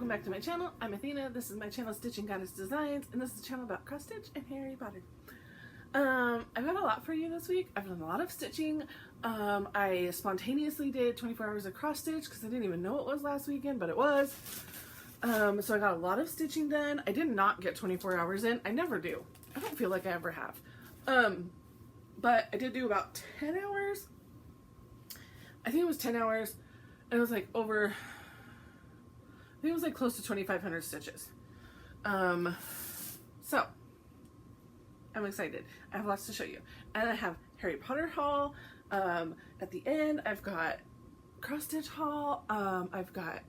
welcome back to my channel. I'm Athena. This is my channel, Stitching Goddess Designs, and this is a channel about cross stitch and Harry Potter. I've got a lot for you this week. I've done a lot of stitching. I spontaneously did 24 hours of cross stitch because I didn't even know it was last weekend, but it was. So I got a lot of stitching done. I did not get 24 hours in. I never do. I don't feel like I ever have. But I did do about 10 hours. I think it was 10 hours. And it was like over, I think it was like close to 2,500 stitches. So I'm excited. I have lots to show you. And I have Harry Potter haul. At the end, I've got cross stitch haul. I've got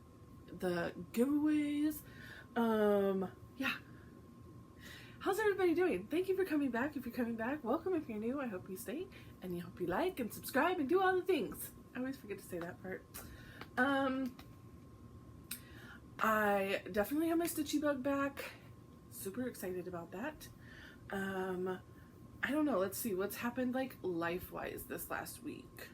the giveaways. Yeah. How's everybody doing? Thank you for coming back. If you're coming back, welcome. If you're new, I hope you stay, and I hope you like and subscribe and do all the things. I always forget to say that part. I definitely have my stitchy bug back. Super excited about that. I don't know. Let's see what's happened like life-wise this last week.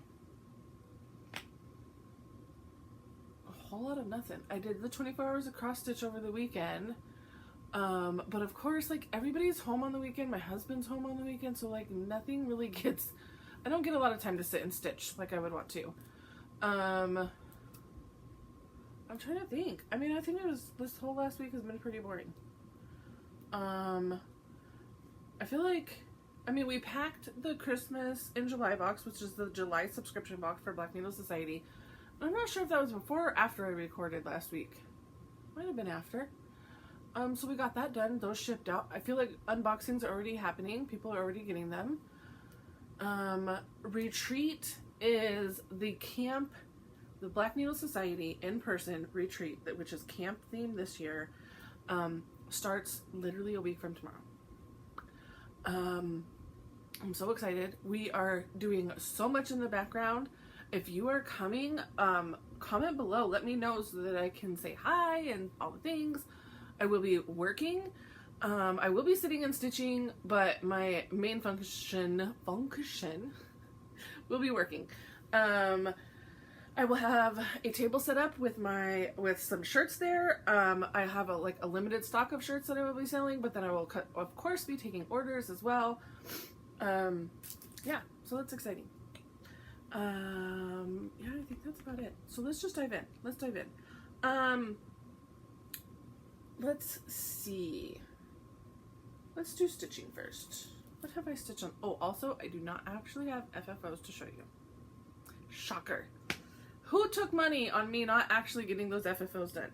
A whole lot of nothing. I did the 24 hours of cross stitch over the weekend. But of course, like, everybody's home on the weekend. My husband's home on the weekend, so like nothing really gets, I don't get a lot of time to sit and stitch like I would want to. I'm trying to think. I mean, I think it was, this whole last week has been pretty boring. I feel like, I mean, we packed the Christmas in July box, which is the July subscription box for Black Needle Society. I'm not sure if that was before or after I recorded last week. Might have been after. So we got that done. Those shipped out. I feel like unboxings are already happening. People are already getting them. Retreat is the camp, the Black Needle Society in-person retreat, which is camp themed this year, starts literally a week from tomorrow. I'm so excited. We are doing so much in the background. If you are coming, comment below. Let me know so that I can say hi and all the things. I will be working. I will be sitting and stitching, but my main function will be working. I will have a table set up with some shirts there. I have a limited stock of shirts that I will be selling, but then I will of course be taking orders as well. Yeah, so that's exciting. Yeah, I think that's about it. So let's just dive in. Let's dive in. Let's see. Let's do stitching first. What have I stitched on? Oh, also, I do not actually have FFOs to show you. Shocker. Who took money on me not actually getting those FFOs done?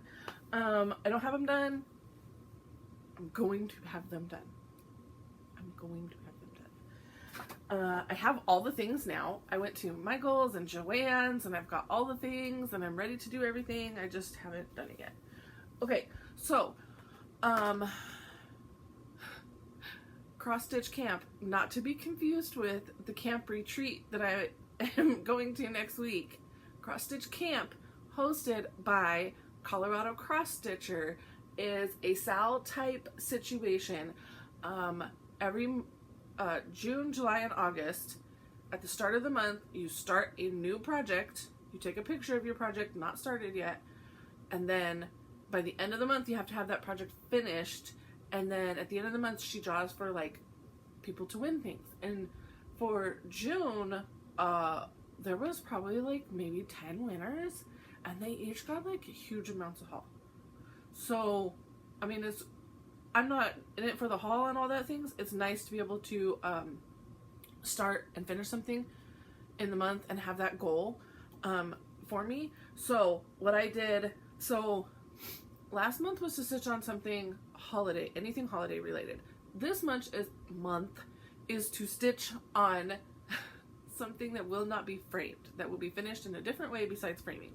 I don't have them done. I'm going to have them done. I'm going to have them done. I have all the things now. I went to Michael's and Joann's, and I've got all the things, and I'm ready to do everything. I just haven't done it yet. Okay, so, cross stitch camp, not to be confused with the camp retreat that I am going to next week. Cross stitch camp, hosted by Colorado Cross Stitcher, is a SAL type situation. Every June, July, and August, at the start of the month, you start a new project. You take a picture of your project, not started yet, and then by the end of the month, you have to have that project finished. And then at the end of the month, she draws for like people to win things. And for June, there was probably like maybe 10 winners, and they each got like huge amounts of haul. So, I mean, I'm not in it for the haul and all that things. It's nice to be able to start and finish something in the month and have that goal for me. So what I did, last month was to stitch on something holiday, anything holiday related. This month is to stitch on something that will not be framed, that will be finished in a different way besides framing.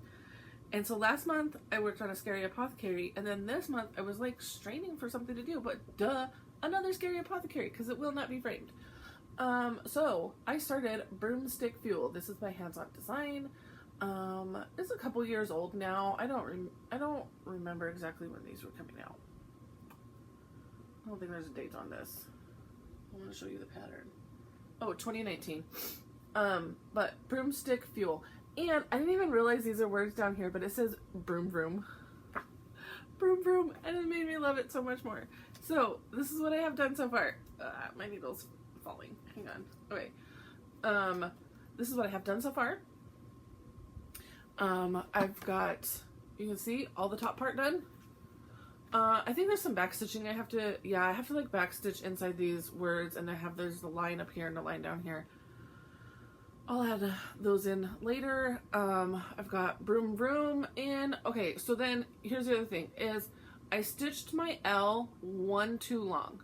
And so last month I worked on a Scary Apothecary, and then this month I was like straining for something to do, but duh, another Scary Apothecary, because it will not be framed. So I started Broomstick Fuel. This is my hands-on design. It's a couple years old now. I don't remember exactly when these were coming out. I don't think there's a date on this. I want to show you the pattern. Oh, 2019. But Broomstick Fuel. And I didn't even realize these are words down here, but it says broom vroom. Broom, broom. And it made me love it so much more. So this is what I have done so far. My needle's falling. Hang on. Okay. This is what I have done so far. I've got, you can see all the top part done. I think there's some back stitching I have to, I have to like back stitch inside these words, and there's the line up here and the line down here. I'll add those in later. I've got broom broom in. Okay, so then here's the other thing is I stitched my L one too long.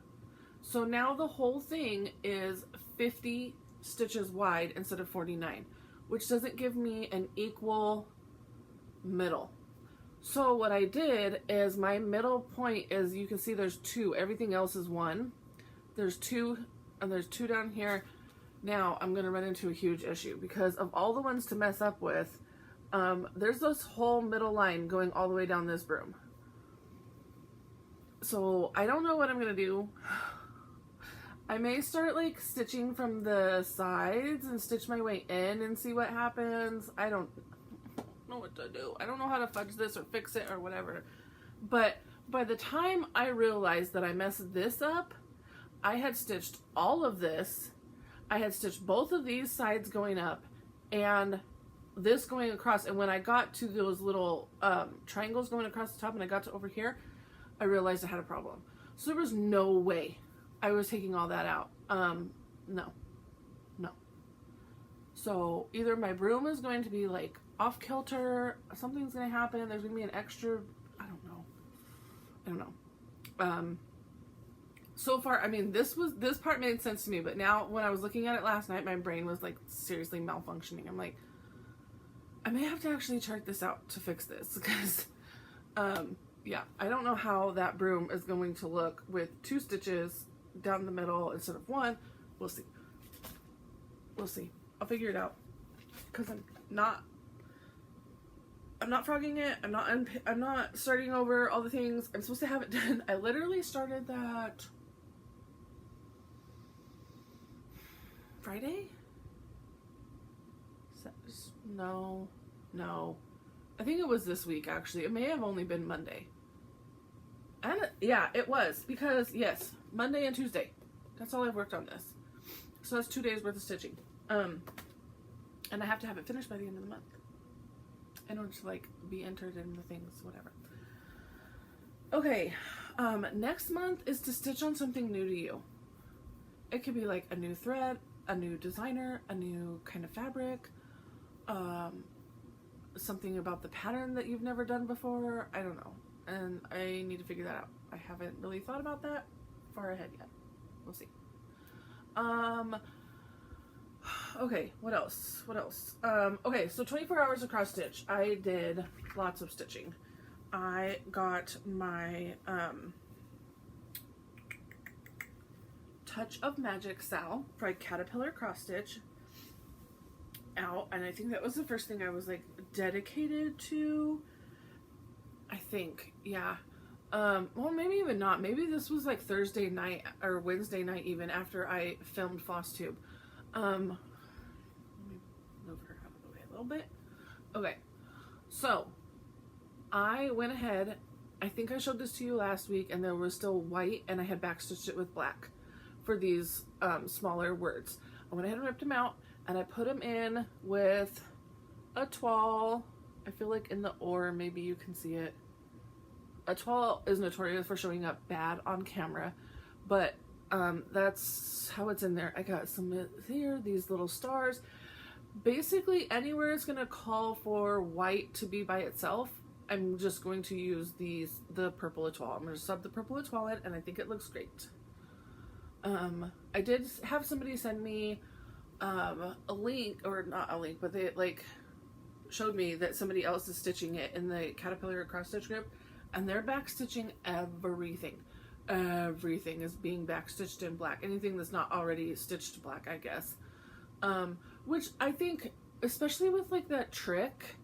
So now the whole thing is 50 stitches wide instead of 49, which doesn't give me an equal middle. So what I did is my middle point is, you can see there's 2. Everything else is 1. There's 2, and there's 2 down here. Now I'm going to run into a huge issue because of all the ones to mess up with. There's this whole middle line going all the way down this broom. So I don't know what I'm going to do. I may start like stitching from the sides and stitch my way in and see what happens. I don't know what to do. I don't know how to fudge this or fix it or whatever. But by the time I realized that I messed this up, I had stitched all of this. I had stitched both of these sides going up and this going across. And when I got to those little triangles going across the top and I got to over here, I realized I had a problem. So there was no way I was taking all that out. No. So either my broom is going to be like off kilter, something's going to happen, there's going to be an extra, I don't know. So far, I mean, this part made sense to me, but now when I was looking at it last night, my brain was like seriously malfunctioning. I'm like, I may have to actually chart this out to fix this because, yeah, I don't know how that broom is going to look with 2 stitches down the middle instead of 1. We'll see. I'll figure it out because I'm not frogging it. I'm not starting over all the things. I'm supposed to have it done. I literally started that Friday? No. I think it was this week actually. It may have only been Monday. And yeah, it was because yes, Monday and Tuesday. That's all I've worked on this. So that's 2 days worth of stitching. And I have to have it finished by the end of the month in order to like be entered in the things, whatever. Okay, next month is to stitch on something new to you. It could be like a new thread, a new designer, a new kind of fabric, something about the pattern that you've never done before. I don't know, and I need to figure that out. I haven't really thought about that far ahead yet. We'll see. Okay, what else? Okay, so 24 hours of cross stitch. I did lots of stitching. I got my Touch of Magic Sal by Caterpillar cross stitch out, and I think that was the first thing I was like dedicated to. I think, yeah. Well, maybe even not. Maybe this was like Thursday night or Wednesday night even after I filmed Flosstube. Let me move her out of the way a little bit. Okay, so I went ahead, I think I showed this to you last week, and there was still white, and I had backstitched it with black for these smaller words. I went ahead and ripped them out, and I put them in with a toile. I feel like in the or, maybe you can see it. A toile is notorious for showing up bad on camera, but that's how it's in there. I got some here, these little stars. Basically, anywhere it's going to call for white to be by itself, I'm just going to use the purple etoile. I'm going to sub the purple etoile in, and I think it looks great. I did have somebody send me a link, or not a link, but they like showed me that somebody else is stitching it in the Caterpillar cross stitch group, and they're back stitching everything. Everything is being back stitched in black. Anything that's not already stitched black, I guess. Which I think, especially with like that trick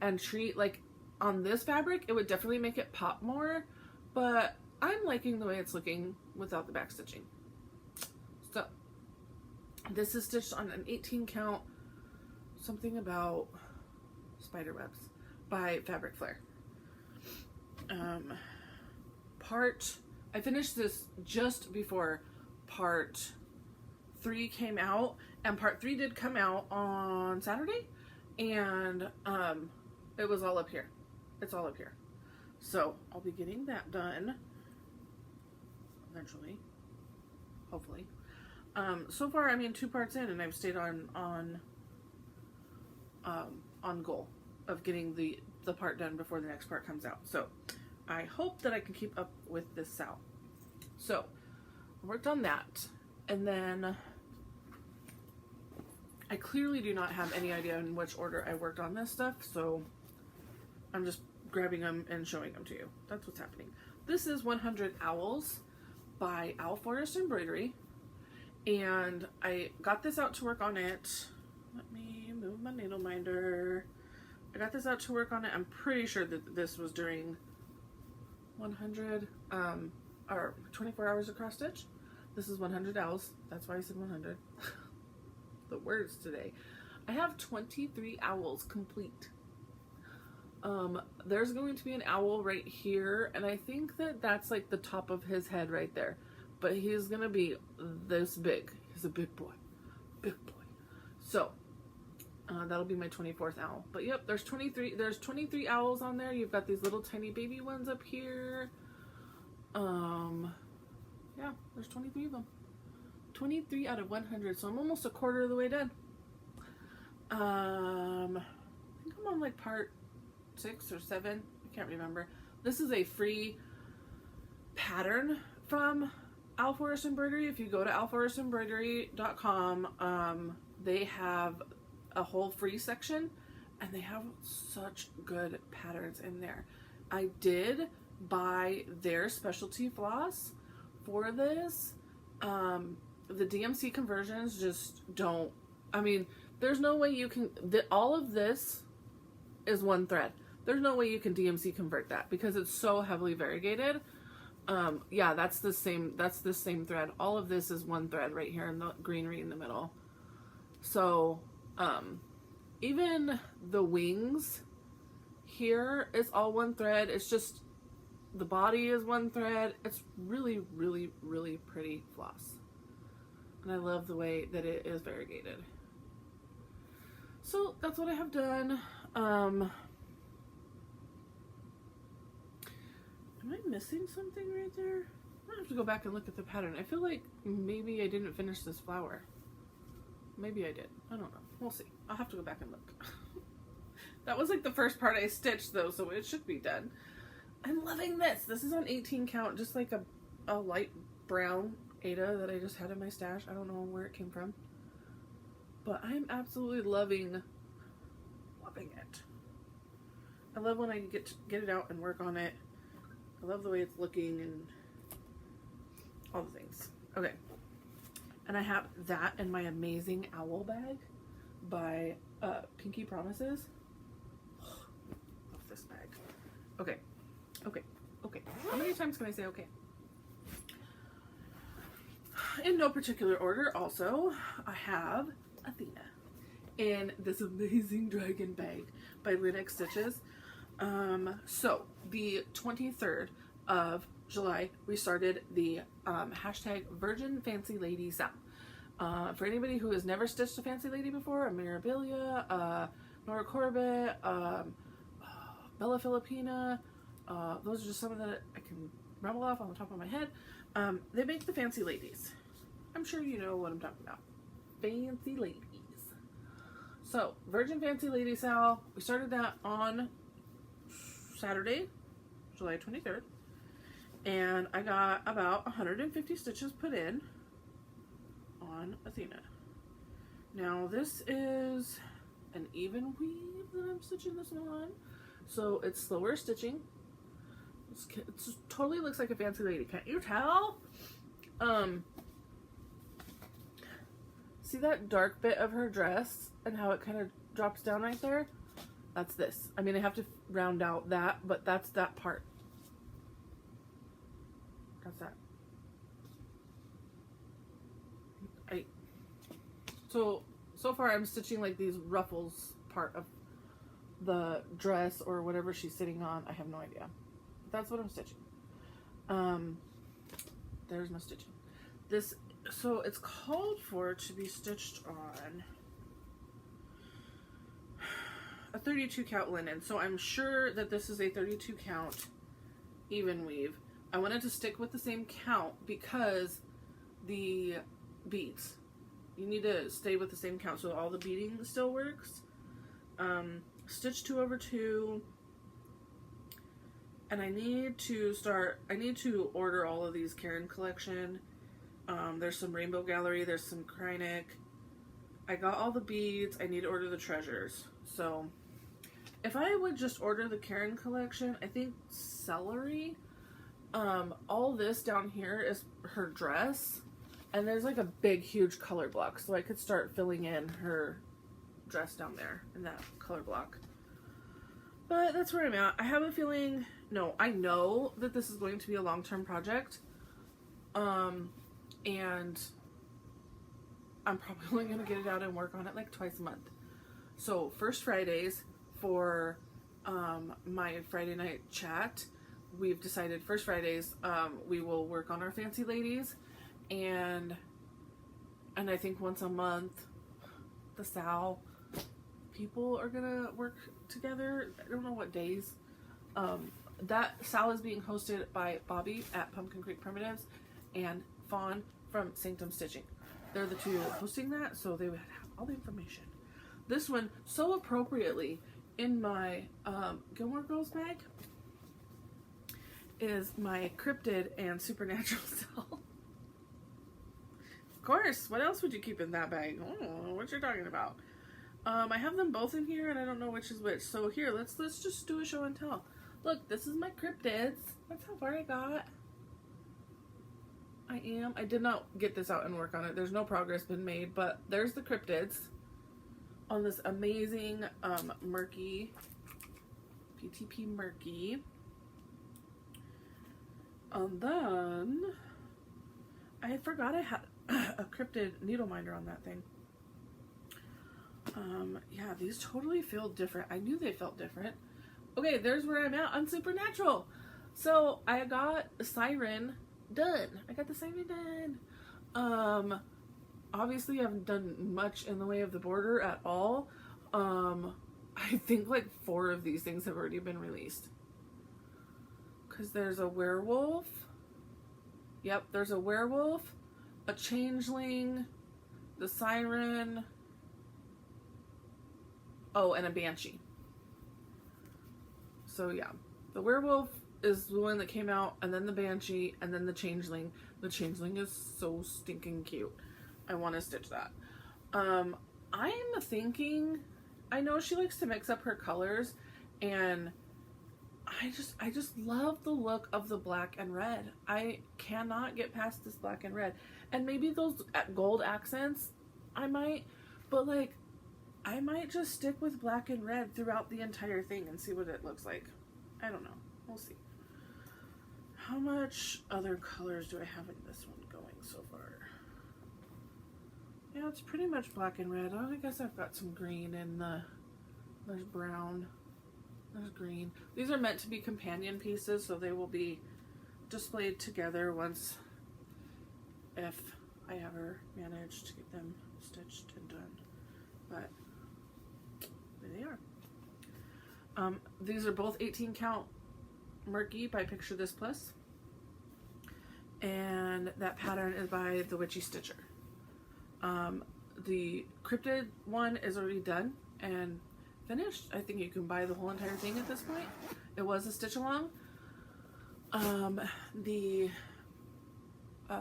and treat, like on this fabric, it would definitely make it pop more, but I'm liking the way it's looking without the back stitching. So this is stitched on an 18 count, something about spider webs by Fabric Flare. I finished this just before part 3 came out, and part 3 did come out on Saturday, and it was all up here. It's all up here. So I'll be getting that done eventually, hopefully. So far, I mean, 2 parts in, and I've stayed on goal of getting the part done before the next part comes out. So I hope that I can keep up with this Sal. So I worked on that, and then I clearly do not have any idea in which order I worked on this stuff, so I'm just grabbing them and showing them to you. That's what's happening. This is 100 Owls by Owl Forest Embroidery, and I got this out to work on it. Let me move my needle minder. I got this out to work on it. I'm pretty sure that this was during 100 or 24 hours of cross stitch. This is 100 owls. That's why I said 100. The words today. I have 23 owls complete. There's going to be an owl right here, and I think that that's like the top of his head right there. But he's gonna be this big. He's a big boy. Big boy. So that'll be my 24th owl. But yep, there's 23 owls on there. You've got these little tiny baby ones up here. Yeah, there's 23 of them. 23 out of 100, so I'm almost a quarter of the way done. I think I'm on like part 6 or 7. I can't remember. This is a free pattern from Owl Forest Embroidery. If you go to owlforestembroidery.com, they have a whole free section, and they have such good patterns in there. I did buy their specialty floss for this. The DMC conversions just don't, I mean, there's no way you can, all of this is one thread. There's no way you can DMC convert that because it's so heavily variegated. Yeah, that's the same thread. All of this is one thread right here in the greenery in the middle. So, even the wings here is all one thread. It's just, the body is one thread. It's really, really, really pretty floss. And I love the way that it is variegated. So that's what I have done. Am I missing something right there? I have to go back and look at the pattern. I feel like maybe I didn't finish this flower. Maybe I did. I don't know. We'll see. I'll have to go back and look. That was like the first part I stitched though, so it should be done. I'm loving this. This is on 18 count, just like a light brown Ada that I just had in my stash. I don't know where it came from. But I'm absolutely loving it. I love when I get to get it out and work on it. I love the way it's looking and all the things. Okay. And I have that in my amazing owl bag by Pinky Promises. Love this bag. Okay. Okay. Okay. How many times can I say okay? In no particular order, also, I have Athena in this amazing dragon bag by Linux Stitches. So, the 23rd of July, we started the hashtag Virgin Fancy Lady Sal. For anybody who has never stitched a fancy lady before, a Mirabilia, Nora Corbett, Bella Filipina, those are just some of that I can rattle off on the top of my head. They make the fancy ladies. I'm sure you know what I'm talking about. Fancy ladies. So, Virgin Fancy Lady Sal, we started that on Saturday, July 23rd. And I got about 150 stitches put in on Athena. Now, this is an even weave that I'm stitching this one on. So, it's slower stitching. It totally looks like a fancy lady. Can't you tell? See that dark bit of her dress and how it kind of drops down right there? That's this. I mean, I have to round out that, but that's that part. That's that. So far I'm stitching like these ruffles part of the dress or whatever she's sitting on. I have no idea. that's what I'm stitching. There's my stitching. This, so it's called for to be stitched on a 32 count linen. So I'm sure that this is a 32 count even weave. I wanted to stick with the same count because the beads, you need to stay with the same count so all the beading still works. Stitch 2 over 2. And I need to order all of these Karen collection. There's some Rainbow Gallery, there's some Krynic. I got all the beads, I need to order the treasures. So, if I would just order the Karen collection, I think celery, all this down here is her dress. And there's like a big, huge color block. So I could start filling in her dress down there in that color block. But that's where I'm at. I have a feeling, no, I know that this is going to be a long-term project. And I'm probably only going to get it out and work on it like twice a month. So first Fridays for my Friday night chat, we've decided first Fridays we will work on our fancy ladies. And I think once a month, the Sal people are gonna work together. I don't know what days. That Sal is being hosted by Bobby at Pumpkin Creek Primitives and Fawn from Sanctum Stitching. They're the two hosting that, so they would have all the information. This one, so appropriately, in my Gilmore Girls bag, is my Cryptid and Supernatural Sal. Of course, what else would you keep in that bag? I don't know what you're talking about. I have them both in here and I don't know which is which. So here, let's just do a show and tell. Look, this is my Cryptids. That's how far I got. I did not get this out and work on it. There's no progress been made, but there's the Cryptids on this amazing murky, PTP murky. And then I forgot I had a Cryptid needle minder on that thing. Yeah, these totally feel different. I knew they felt different. Okay, there's where I'm at on Supernatural. So I got Siren done. I got the Siren done. Obviously I haven't done much in the way of the border at all. I think like 4 of these things have already been released. Because there's a werewolf. Yep, there's a werewolf, a changeling, the Siren, oh, and a banshee. So yeah, the werewolf is the one that came out, and then the banshee, and then the changeling. The changeling is so stinking cute. I want to stitch that. I'm thinking, I know she likes to mix up her colors, and I just love the look of the black and red. I cannot get past this black and red. And maybe those gold accents, I might, but like, I might just stick with black and red throughout the entire thing and see what it looks like. I don't know. We'll see. How much other colors do I have in this one going so far? Yeah, it's pretty much black and red. Oh, I guess I've got some green in the, there's brown, there's green. These are meant to be companion pieces, so they will be displayed together once, if I ever manage to get them stitched and done. But there they are. These are both 18 count murky by Picture This Plus, and that pattern is by the Witchy Stitcher. The Cryptid one is already done and finished. I think you can buy the whole entire thing at this point. It was a stitch along. The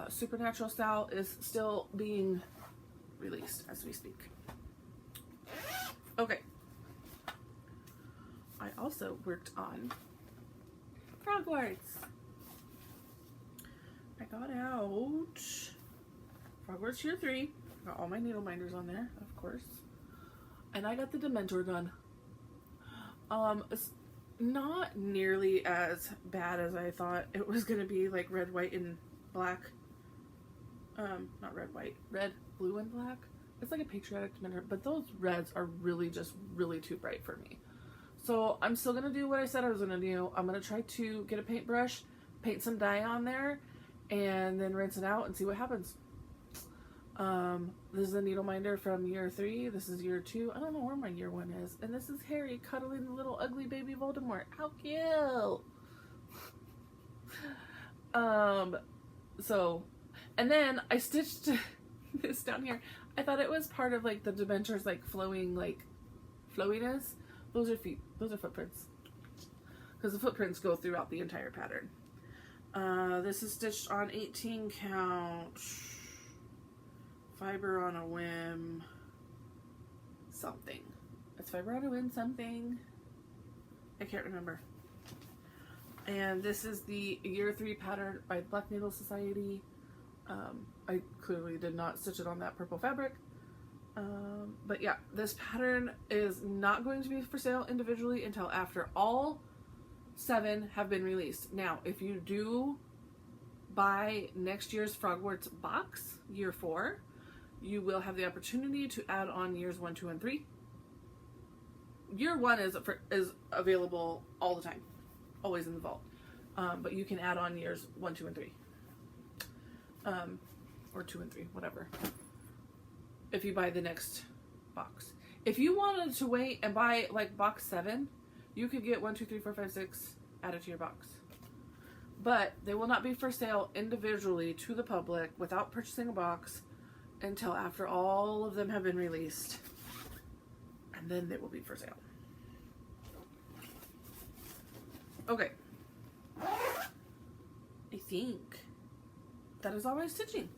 Supernatural style is still being released as we speak. Okay. I also worked on Frogwarts. I got out Frogwarts Year 3. Got all my needle minders on there, of course. And I got the Dementor done. It's not nearly as bad as I thought it was gonna be, like red, white, and black. Not red, white, red, blue, and black. It's like a patriotic Dementor, but those reds are really just really too bright for me. So I'm still going to do what I said I was going to do. I'm going to try to get a paintbrush, paint some dye on there, and then rinse it out and see what happens. This is a needle minder from year 3. This is year 2. I don't know where my year 1 is. And this is Harry cuddling the little ugly baby Voldemort. How cute! So, and then I stitched this down here. I thought it was part of like the Dementors like flowing, like flowiness. Those are feet. Those are footprints. Because the footprints go throughout the entire pattern. This is stitched on 18 count. Fiber on a whim. Something. It's fiber on a whim something. I can't remember. And this is the year 3 pattern by Black Needle Society. I clearly did not stitch it on that purple fabric. But yeah, this pattern is not going to be for sale individually until after all 7 have been released. Now, if you do buy next year's Frogwarts box, year 4, you will have the opportunity to add on years 1, 2, and 3. Year 1 is available all the time, always in the vault. But you can add on years 1, 2, and 3. Or 2 and 3, whatever. If you buy the next box. If you wanted to wait and buy like box 7, you could get 1, 2, 3, 4, 5, 6 added to your box. But they will not be for sale individually to the public without purchasing a box until after all of them have been released. And then they will be for sale. Okay. I think that is all my stitching.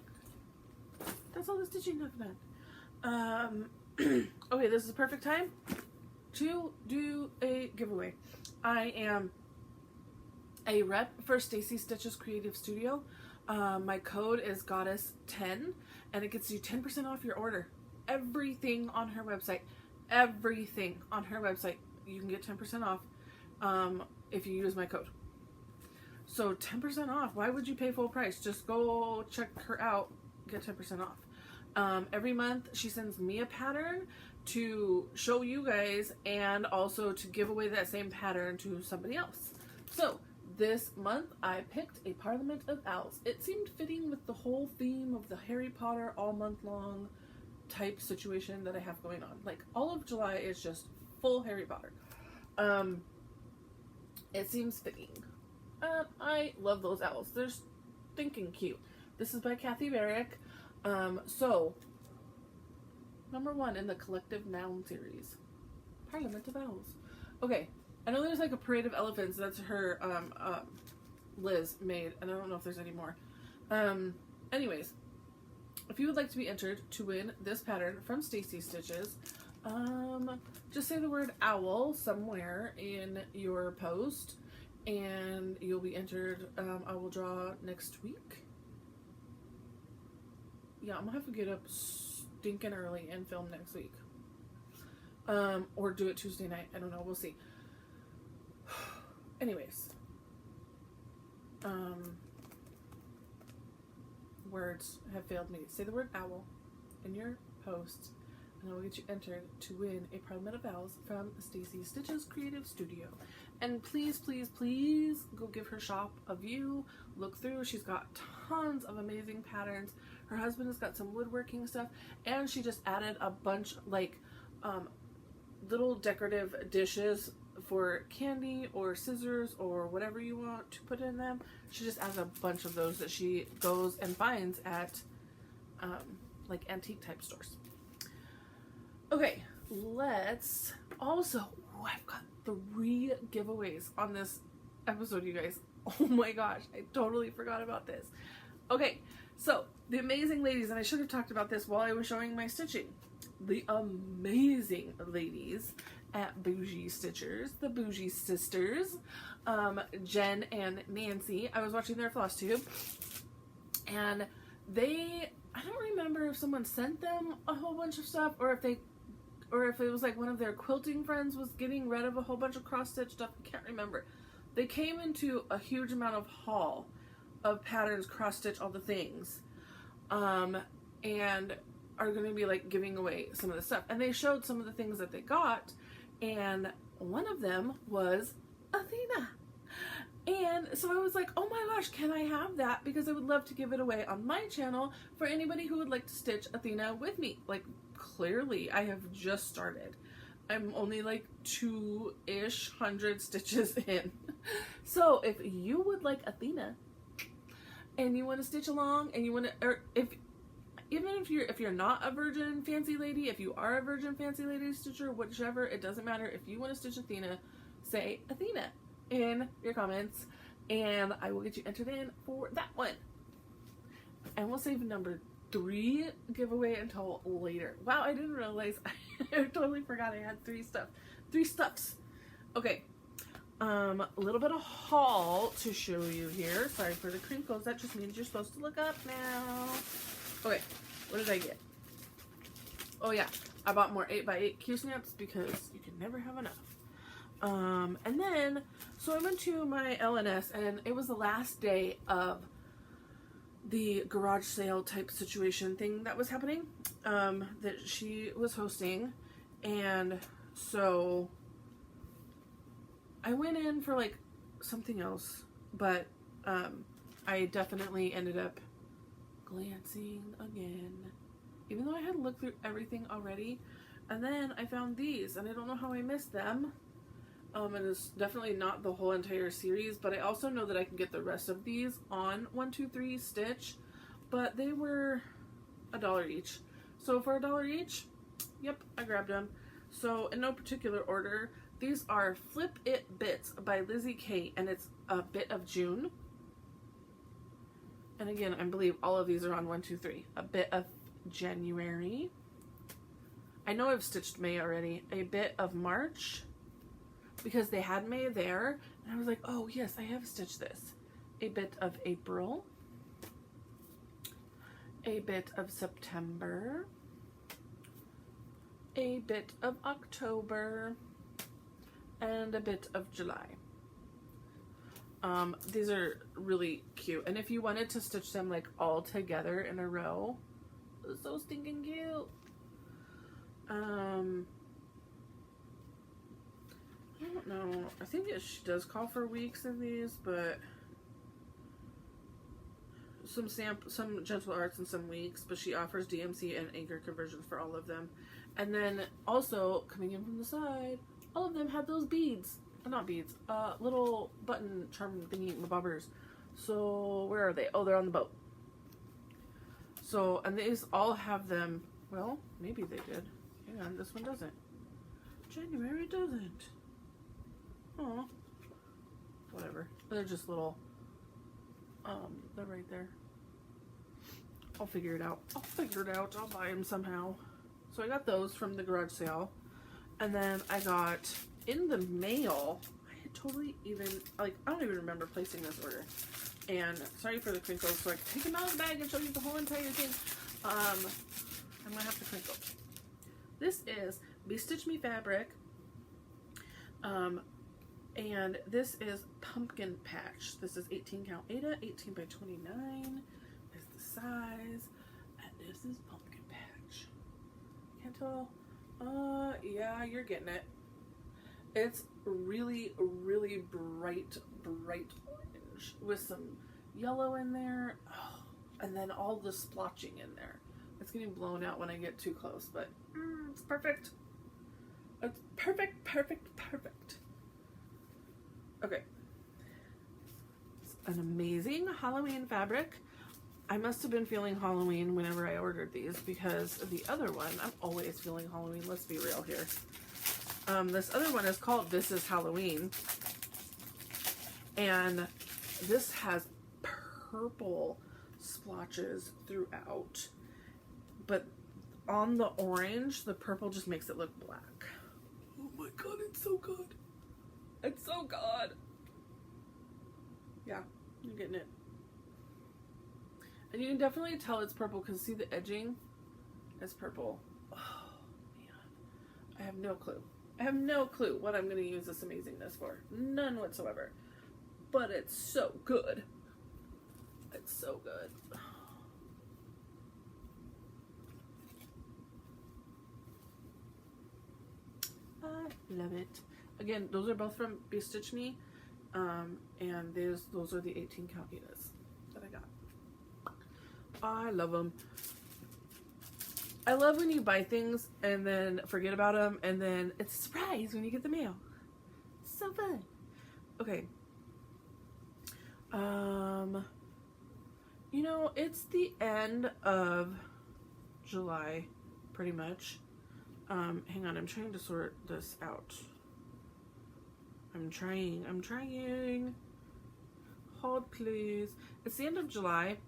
That's all the stitching I've done. Okay, this is the perfect time to do a giveaway. I am a rep for Stacie Stitches Creative Studio. My code is Goddess10, and it gets you 10% off your order. Everything on her website. Everything on her website. You can get 10% off if you use my code. So 10% off. Why would you pay full price? Just go check her out. Get 10% off. Every month she sends me a pattern to show you guys and also to give away that same pattern to somebody else. So this month I picked a Parliament of Owls. It seemed fitting with the whole theme of the Harry Potter all month long type situation that I have going on. Like all of July is just full Harry Potter. It seems fitting. I love those owls. They're stinking cute. This is by Kathy Barrick. So, number 1 in the Collective Noun series. Parliament of Owls. Okay, I know there's like a Parade of Elephants. That's her, Liz made. And I don't know if there's any more. Anyways, if you would like to be entered to win this pattern from Stacie Stitches, just say the word owl somewhere in your post. And you'll be entered. I will draw next week. Yeah, I'm gonna have to get up stinking early and film next week. Or do it Tuesday night. I don't know. We'll see. Anyways. Words have failed me. Say the word owl in your post, and I will get you entered to win a Parliament of Owls from Stacie Stitches Creative Studio. And please, please, please go give her shop a view. Look through. She's got tons of amazing patterns. Her husband has got some woodworking stuff. And she just added a bunch, like, little decorative dishes for candy or scissors or whatever you want to put in them. She just adds a bunch of those that she goes and finds at, like, antique type stores. Okay, let's also... Oh, I've got 3 giveaways on this episode, you guys. Oh my gosh, I totally forgot about this. Okay, so the amazing ladies, and I should have talked about this while I was showing my stitching. The amazing ladies at Bougie Stitchers, the Bougie Sisters, Jen and Nancy. I was watching their Flosstube, and I don't remember if someone sent them a whole bunch of stuff, or if it was like one of their quilting friends was getting rid of a whole bunch of cross-stitch stuff. I can't remember. They came into a huge amount of haul of patterns, cross-stitch, all the things. And are going to be like giving away some of the stuff. And they showed some of the things that they got. And one of them was Athena. And so I was like, oh my gosh, can I have that? Because I would love to give it away on my channel for anybody who would like to stitch Athena with me. Like, clearly, I have just started. I'm only like 2-ish hundred stitches in. So if you would like Athena and you want to stitch along and you want to, or if you're not a virgin fancy lady, if you are a virgin fancy lady stitcher, whichever, it doesn't matter. If you want to stitch Athena, say Athena in your comments and I will get you entered in for that one. And we'll save number 3 giveaway until later. Wow, I didn't realize. I totally forgot I had 3 stuffs. Okay. A little bit of haul to show you here. Sorry for the crinkles. That just means you're supposed to look up now. Okay, what did I get? Oh yeah, I bought more 8x8 Q-snaps because you can never have enough. And then, so I went to my LNS and it was the last day of the garage sale type situation thing that was happening, that she was hosting. And so I went in for like something else, but I definitely ended up glancing again, even though I had looked through everything already. And then I found these and I don't know how I missed them. And it's definitely not the whole entire series, but I also know that I can get the rest of these on 123 Stitch, but they were $1 each. So for $1 each, yep, I grabbed them. So in no particular order, these are Flip It Bits by Lizzie Kate, and it's a bit of June. And again, I believe all of these are on 123. A bit of January. I know I've stitched May already. A bit of March, because they had May there, and I was like, oh yes, I have stitched this. A bit of April, a bit of September, a bit of October, and a bit of July. These are really cute, and if you wanted to stitch them like all together in a row, it's so stinking cute. I don't know. I think she does call for weeks of these, but some Gentle Arts and some weeks, but she offers DMC and anchor conversions for all of them. And then also coming in from the side, all of them have those beads. Not beads, little button charm thingy bobbers. So where are they? Oh, they're on the boat. So, and these all have them. Well, maybe they did. Hang on, this one doesn't. January doesn't. Oh, whatever. They're just little. They're right there. I'll figure it out. I'll buy them somehow. So I got those from the garage sale, and then I got in the mail. I had totally even I don't even remember placing this order. And sorry for the crinkles. So I can take them out of the bag and show you the whole entire thing. I'm gonna have to crinkle. This is Bestitch Me fabric. And this is Pumpkin Patch. This is 18 count Ada, 18 by 29 is the size, and this is Pumpkin Patch. Can't tell. Yeah, you're getting it. It's really, really bright orange with some yellow in there. Oh, and then all the splotching in there. It's getting blown out when I get too close, but it's perfect. It's perfect. Okay. It's an amazing Halloween fabric. I must have been feeling Halloween whenever I ordered these, because the other one, I'm always feeling Halloween, let's be real here. This other one is called This Is Halloween. And this has purple splotches throughout. But on the orange, the purple just makes it look black. Oh my god, it's so good. It's so good. Yeah, you're getting it. And you can definitely tell it's purple because see the edging? It's purple. Oh, man. I have no clue. I have no clue what I'm going to use this amazingness for. None whatsoever. But it's so good. It's so good. I love it. Again, those are both from Be Stitch Me. And those are the 18 count units that I got. I love them. I love when you buy things and then forget about them, and then it's a surprise when you get the mail. It's so fun. Okay. You know, it's the end of July, pretty much. Hang on, I'm trying to sort this out. I'm trying. Hold, please. It's the end of July,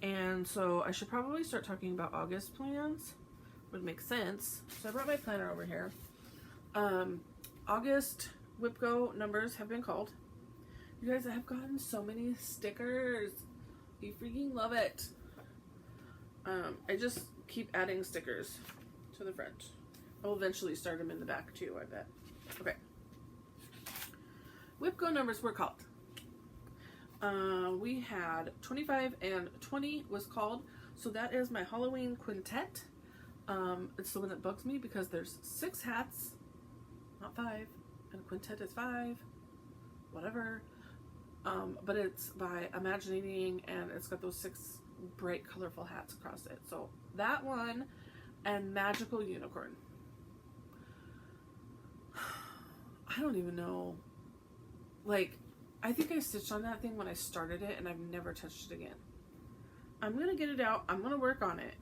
and so I should probably start talking about August plans. Would make sense. So I brought my planner over here. August WIPGO numbers have been called. You guys, I have gotten so many stickers. You freaking love it. I just keep adding stickers to the front. I'll eventually start them in the back too, I bet. Okay. WIPGO numbers were called. We had 25 and 20 was called. So that is my Halloween Quintet. It's the one that bugs me because there's 6 hats, not 5, and Quintet is 5, whatever. But it's by Imagining, and it's got those 6 bright, colorful hats across it. So that one and Magical Unicorn. I don't even know. Like, I think I stitched on that thing when I started it, and I've never touched it again. I'm gonna get it out. I'm gonna work on it.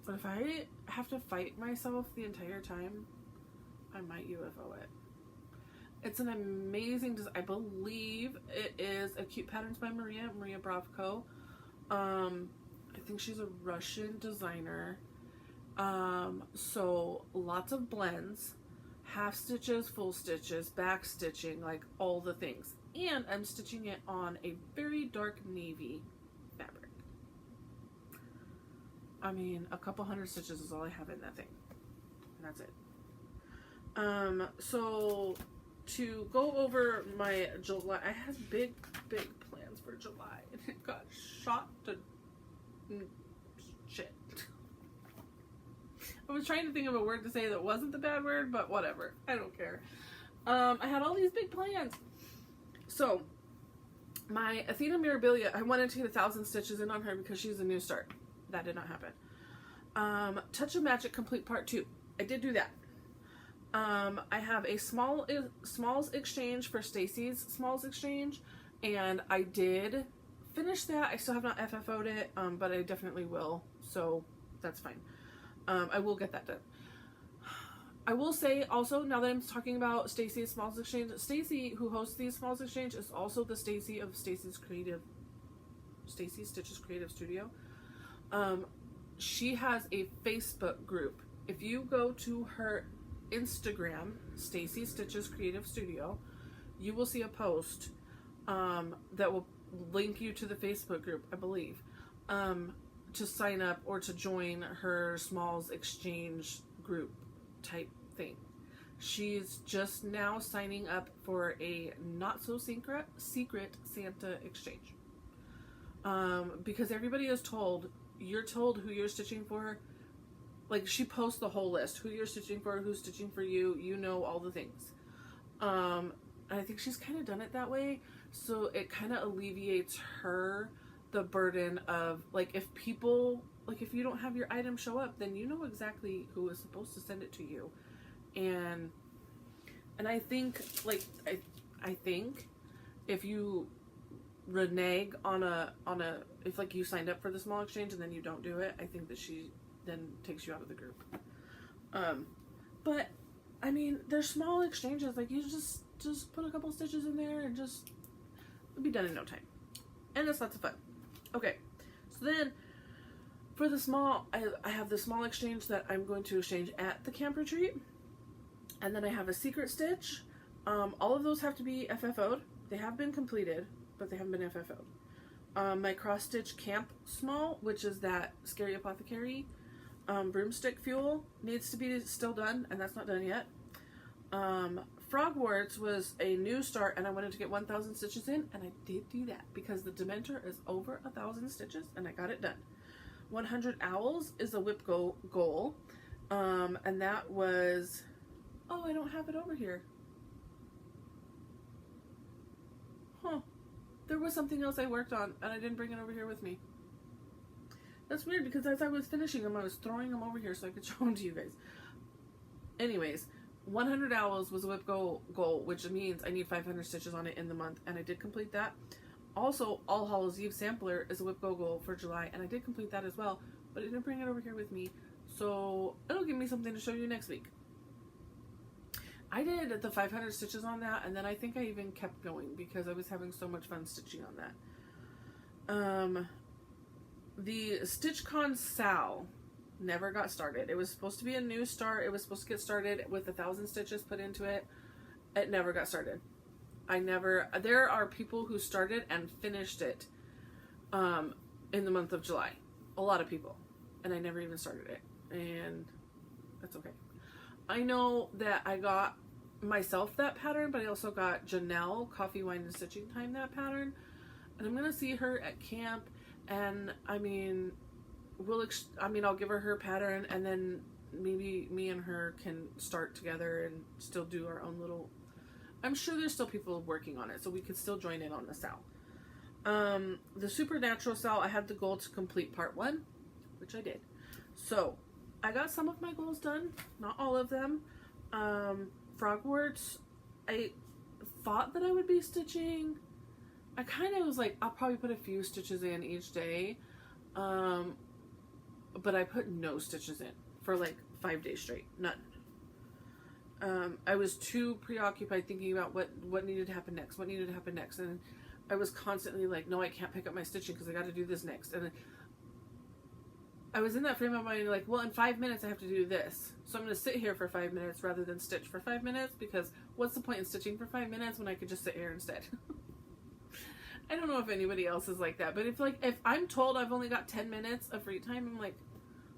But if I have to fight myself the entire time, I might UFO it. It's an amazing design. I believe it is a Cute Patterns by Maria Bravko. I think she's a Russian designer. So lots of blends, half stitches, full stitches, back stitching, like all the things. And I'm stitching it on a very dark navy fabric. I mean, a couple hundred stitches is all I have in that thing. And that's it. So to go over my July, I had big plans for July, and it got shot to shit. I was trying to think of a word to say that wasn't the bad word, but whatever. I don't care. I had all these big plans. So my Athena Mirabilia, I wanted to get 1,000 stitches in on her because she's a new start. That did not happen. Touch of Magic Complete Part 2. I did do that. I have a Smalls Exchange for Stacie's Smalls Exchange, and I did finish that. I still have not FFO'd it, but I definitely will, so that's fine. I will get that done. I will say also, now that I'm talking about Stacie's Smalls Exchange, Stacie, who hosts these Smalls Exchange, is also the Stacie of Stacie Stitches Creative Studio. She has a Facebook group. If you go to her Instagram, Stacie Stitches Creative Studio, you will see a post that will link you to the Facebook group, I believe, to sign up or to join her Smalls Exchange group type thing. She's just now signing up for a not so secret Santa exchange, because everybody is told, you're told who you're stitching for. Like, she posts the whole list, who you're stitching for, who's stitching for you, you know, all the things. And I think she's kind of done it that way, so it kind of alleviates her the burden of, like, if people, like, if you don't have your item show up, then you know exactly who is supposed to send it to you. And I think, like, I think if you renege on a if, like, you signed up for the small exchange and then you don't do it, I think that she then takes you out of the group. But I mean, they're small exchanges, like, you just put a couple stitches in there and just, it'll be done in no time, and it's lots of fun. Okay, so then for the small, I have the small exchange that I'm going to exchange at the camp retreat, and then I have a secret stitch. All of those have to be FFO'd. They have been completed, but they haven't been FFO'd. My cross stitch camp small, which is that Scary Apothecary broomstick fuel, needs to be still done, and that's not done yet. Frogwarts was a new start, and I wanted to get 1,000 stitches in, and I did do that because the Dementor is over 1,000 stitches, and I got it done. 100 Owls is a WIP goal, and that was Oh, I don't have it over here. Huh. There was something else I worked on, and I didn't bring it over here with me. That's weird, because as I was finishing them, I was throwing them over here so I could show them to you guys. Anyways, 100 owls was a whip goal, which means I need 500 stitches on it in the month, and I did complete that. Also, All Hallows Eve sampler is a whip goal for July, and I did complete that as well, but I didn't bring it over here with me, so it'll give me something to show you next week. I did the 500 stitches on that, and then I think I even kept going because I was having so much fun stitching on that. The StitchCon Sal never got started. It was supposed to be a new start. It was supposed to get started with 1,000 stitches put into it. It never got started. There are people who started and finished it in the month of July. A lot of people. And I never even started it. And that's okay. I know that I got myself that pattern, but I also got Janelle, Coffee, Wine, and Stitching Time, that pattern. And I'm going to see her at camp. And I mean, I'll give her pattern, and then maybe me and her can start together and still do our own little... I'm sure there's still people working on it, so we could still join in on the Sal. The Supernatural Sal, I had the goal to complete part 1, which I did. So, I got some of my goals done, not all of them. Frogwarts, I thought that I would be stitching. I kind of was like, I'll probably put a few stitches in each day. But I put no stitches in for like 5 days straight. None. I was too preoccupied thinking about what needed to happen next. What needed to happen next. And I was constantly like, no, I can't pick up my stitching because I got to do this next. And I was in that frame of mind like, well, in 5 minutes I have to do this. So I'm going to sit here for 5 minutes rather than stitch for 5 minutes, because what's the point in stitching for 5 minutes when I could just sit here instead? I don't know if anybody else is like that, but if I'm told I've only got 10 minutes of free time, I'm like,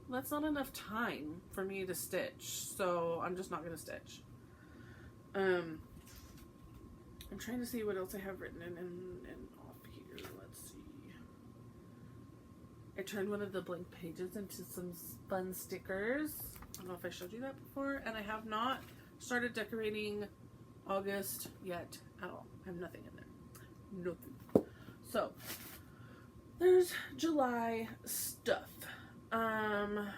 well, that's not enough time for me to stitch, so I'm just not going to stitch. I'm trying to see what else I have written in off here. Let's see. I turned one of the blank pages into some fun stickers. I don't know if I showed you that before, and I have not started decorating August yet at all. I have nothing in there. Nothing. So, there's July stuff. And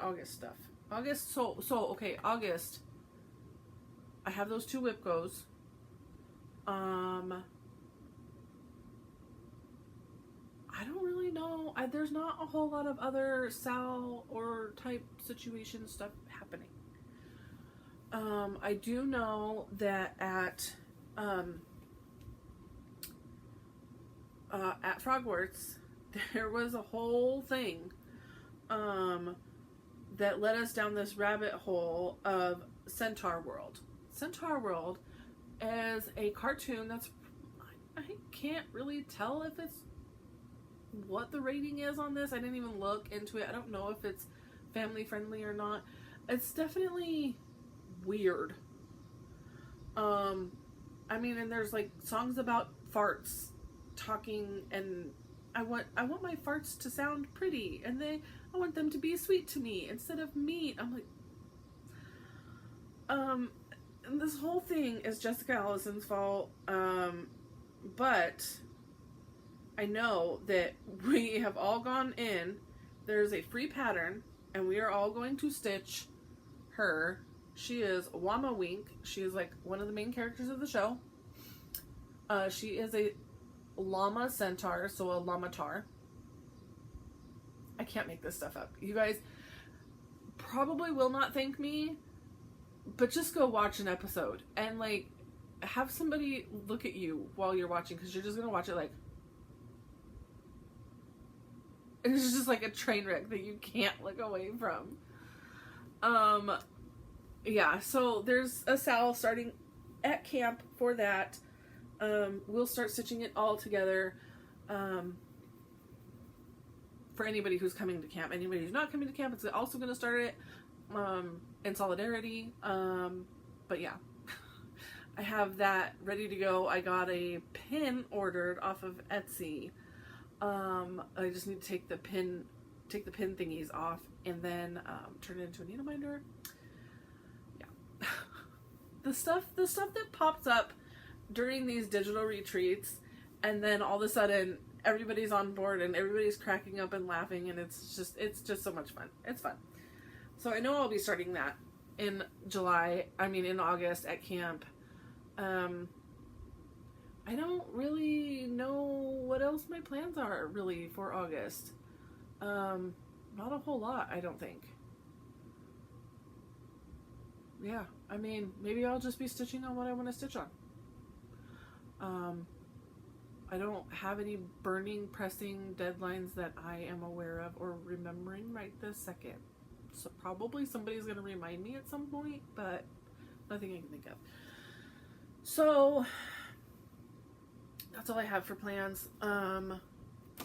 August stuff. August, okay, August. I have those 2 whip goes. I don't really know. There's not a whole lot of other Sal or type situation stuff happening. I do know that at Frogwarts, there was a whole thing that led us down this rabbit hole of Centaur World. Centaur World is a cartoon that's, I can't really tell if it's what the rating is on this. I didn't even look into it. I don't know if it's family friendly or not. It's definitely weird. I mean, and there's like songs about farts talking, and I want my farts to sound pretty, and I want them to be sweet to me instead of meat. I'm like, and this whole thing is Jessica Allison's fault, but I know that we have all gone in. There's a free pattern, and we are all going to stitch her. She is Wama Wink. She is like one of the main characters of the show. She is a llama centaur, so a llamatar. I can't make this stuff up. You guys probably will not thank me, but just go watch an episode and like have somebody look at you while you're watching, because you're just gonna watch it like, and it's just like a train wreck that you can't look away from. Yeah, so there's a Sal starting at camp for that. We'll start stitching it all together. For anybody who's coming to camp. Anybody who's not coming to camp, it's also going to start it in solidarity. But yeah, I have that ready to go. I got a pin ordered off of Etsy. I just need to take the pin thingies off and then turn it into a needle binder. the stuff that pops up during these digital retreats, and then all of a sudden everybody's on board and everybody's cracking up and laughing, and it's just so much fun. It's fun. So I know I'll be starting that in in August at camp. I don't really know what else my plans are really for August. Not a whole lot, I don't think. Yeah, I mean, maybe I'll just be stitching on what I want to stitch on. I don't have any burning, pressing deadlines that I am aware of or remembering right this second. So probably somebody's going to remind me at some point, but nothing I can think of. So that's all I have for plans.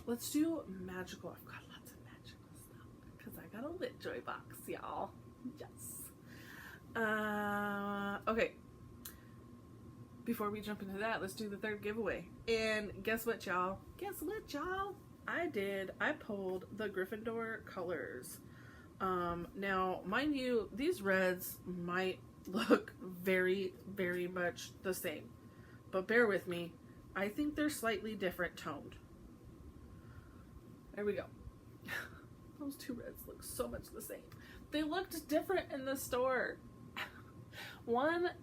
Let's do magical. I've got lots of magical stuff because I got a Lit Joy box, y'all. Yes. Okay. Before we jump into that, let's do the third giveaway. And guess what, y'all? I pulled the Gryffindor colors. Now, mind you, these reds might look very, very much the same. But bear with me. I think they're slightly different toned. There we go. Those two reds look so much the same. They looked different in the store.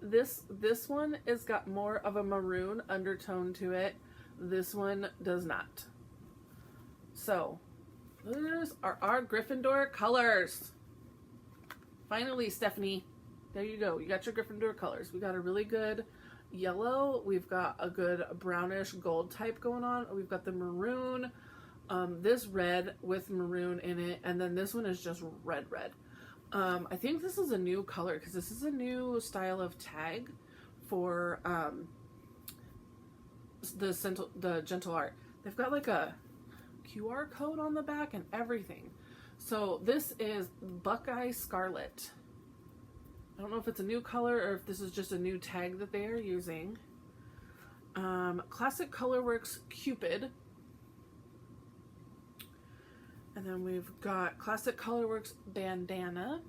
This one has got more of a maroon undertone to it. This one does not. So, those are our Gryffindor colors. Finally, Stephanie, there you go. You got your Gryffindor colors. We got a really good yellow. We've got a good brownish gold type going on. We've got the maroon, this red with maroon in it, and then this one is just red. I think this is a new color because this is a new style of tag for the Gentle Art. They've got like a QR code on the back and everything. So this is Buckeye Scarlet. I don't know if it's a new color or if this is just a new tag that they are using. Classic Colorworks Cupid. And then we've got Classic Colorworks Bandana.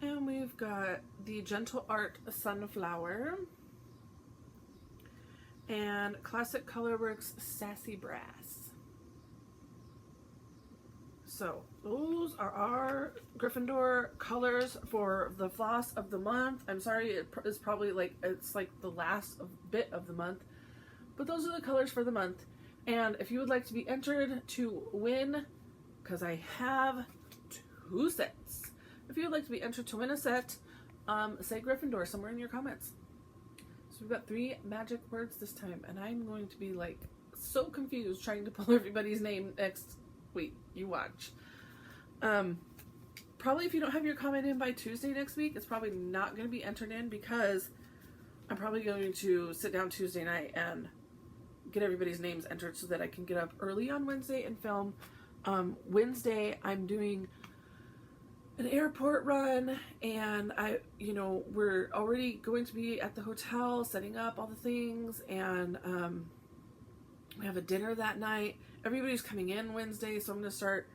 And we've got the Gentle Art Sunflower. And Classic Colorworks Sassy Brass. So those are our Gryffindor colors for the floss of the month. I'm sorry, it's probably it's like the last bit of the month. But those are the colors for the month. And if you would like to be entered to win, because I have 2 sets. If you would like to be entered to win a set, say Gryffindor somewhere in your comments. So we've got 3 magic words this time, and I'm going to be like so confused trying to pull everybody's name next week. You watch. Probably if you don't have your comment in by Tuesday next week, it's probably not going to be entered in because I'm probably going to sit down Tuesday night and get everybody's names entered so that I can get up early on Wednesday and film. Wednesday I'm doing an airport run, and we're already going to be at the hotel setting up all the things, and we have a dinner that night. Everybody's coming in Wednesday, so I'm going to start,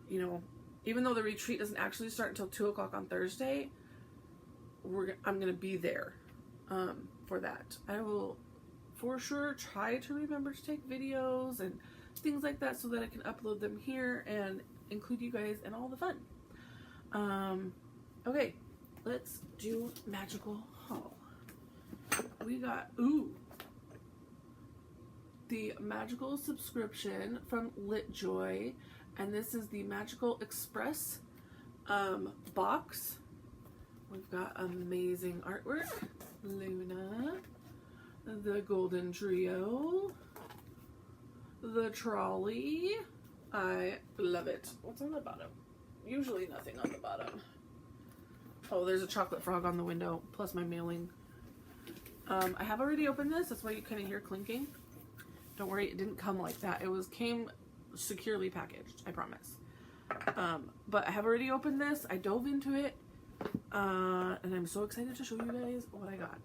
even though the retreat doesn't actually start until 2 o'clock on Thursday, I'm going to be there for that. I will for sure try to remember to take videos and things like that so that I can upload them here and include you guys in all the fun. Okay, let's do magical haul. We got the magical subscription from Lit Joy, and this is the Magical Express box. We've got amazing artwork. Luna, the Golden Trio, the trolley. I love it. What's on the bottom? Usually nothing on the bottom. Oh, there's a chocolate frog on the window, plus my mailing. I have already opened this. That's why you kind of hear clinking. Don't worry, it didn't come like that. Came securely packaged, I promise. But I have already opened this. I dove into it. And I'm so excited to show you guys what I got.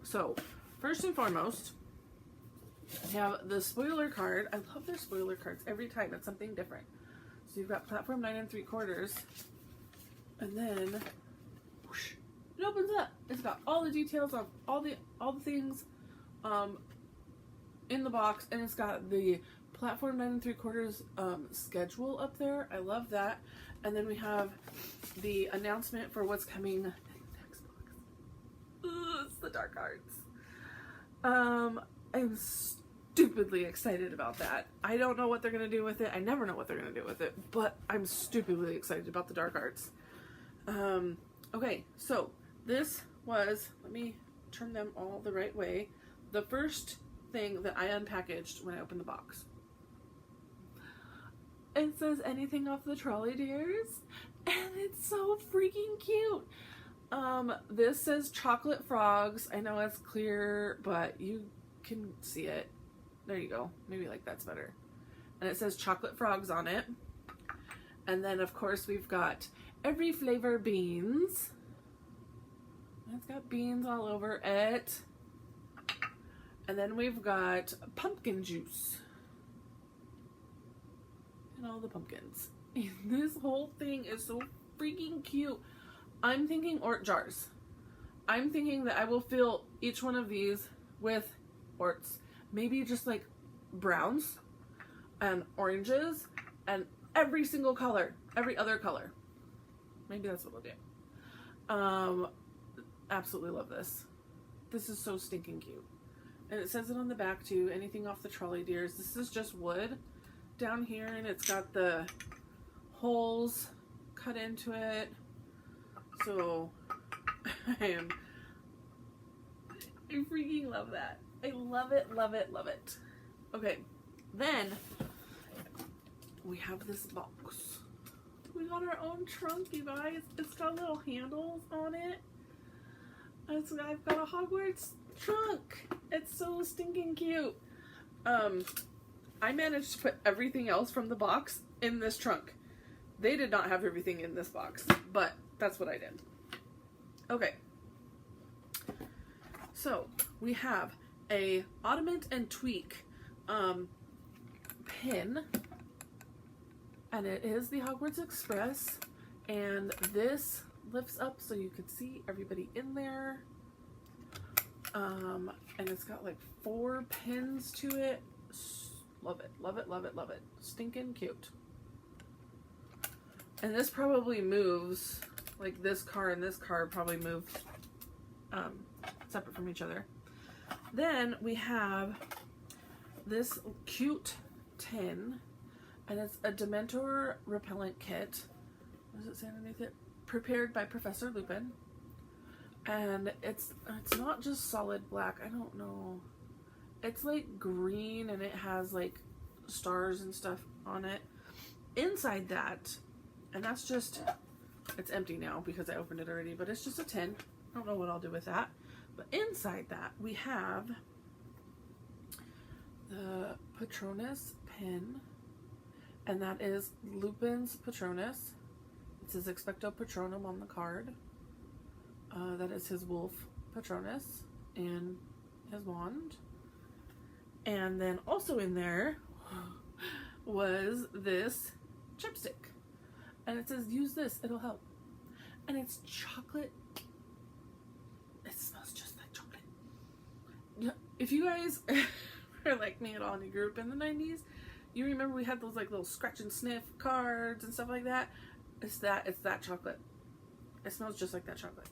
So, first and foremost, I have the spoiler card. I love their spoiler cards every time. It's something different. So you've got platform 9 3/4, and then whoosh, it opens up. It's got all the details of all the things in the box, and it's got the Platform 9 3/4 schedule up there. I love that. And then we have the announcement for what's coming in the next box. Ooh, it's the Dark Arts. I'm stupidly excited about that. I don't know what they're going to do with it. I never know what they're going to do with it, but I'm stupidly excited about the Dark Arts. Okay, so this was, let me turn them all the right way, the first thing that I unpackaged when I opened the box. It says anything off the trolley, dears, and it's so freaking cute. This says chocolate frogs. I know it's clear, but you can see it. There you go. Maybe like that's better. And it says chocolate frogs on it. And then of course we've got every flavor beans. It's got beans all over it. And then we've got pumpkin juice. And all the pumpkins. And this whole thing is so freaking cute. I'm thinking Ort jars. I'm thinking that I will fill each one of these with Orts. Maybe just like browns and oranges and every single color, every other color. Maybe that's what we'll do. Absolutely love this. This is so stinking cute. And it says it on the back too, anything off the trolley, dears. This is just wood down here, and it's got the holes cut into it. So I freaking love that. I love it, love it, love it. Okay, then we have this box. We got our own trunk, you guys. It's got little handles on it. I've got a Hogwarts trunk. It's so stinking cute. I managed to put everything else from the box in this trunk. They did not have everything in this box, but that's what I did. Okay. So, we have a Ottoman and Tweak pin, and it is the Hogwarts Express, and this lifts up so you can see everybody in there. And it's got like 4 pins to it. Love it, love it, love it, love it. Stinking cute. And this probably moves, like this car and this car probably move separate from each other. Then we have this cute tin, and it's a Dementor repellent kit. What does it say underneath it? Prepared by Professor Lupin. And it's not just solid black. I don't know. It's like green, and it has like stars and stuff on it. Inside that, and that's just, it's empty now because I opened it already, but it's just a tin. I don't know what I'll do with that. But inside that, we have the Patronus Pen, and that is Lupin's Patronus. It says Expecto Patronum on the card. That is his wolf Patronus and his wand. And then also in there was this chipstick. And it says, use this, it'll help. And it's chocolate. It smells just like chocolate. If you guys are like me at all and you grew up in the 90s, you remember we had those like little scratch and sniff cards and stuff like that. It's that chocolate. It smells just like that chocolate.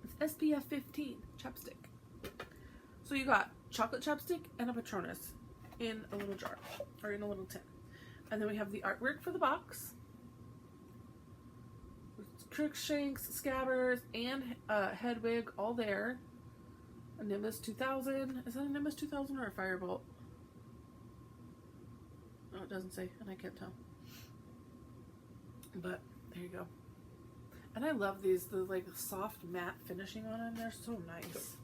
It's SPF 15 chapstick. So you got chocolate chapstick and a Patronus in a little jar, or in a little tin. And then we have the artwork for the box. Crookshanks, Scabbers, and Hedwig all there. A Nimbus 2000. Is that a Nimbus 2000 or a Firebolt? Oh, it doesn't say, and I can't tell. But there you go. And I love these, the like soft matte finishing on them. They're so nice.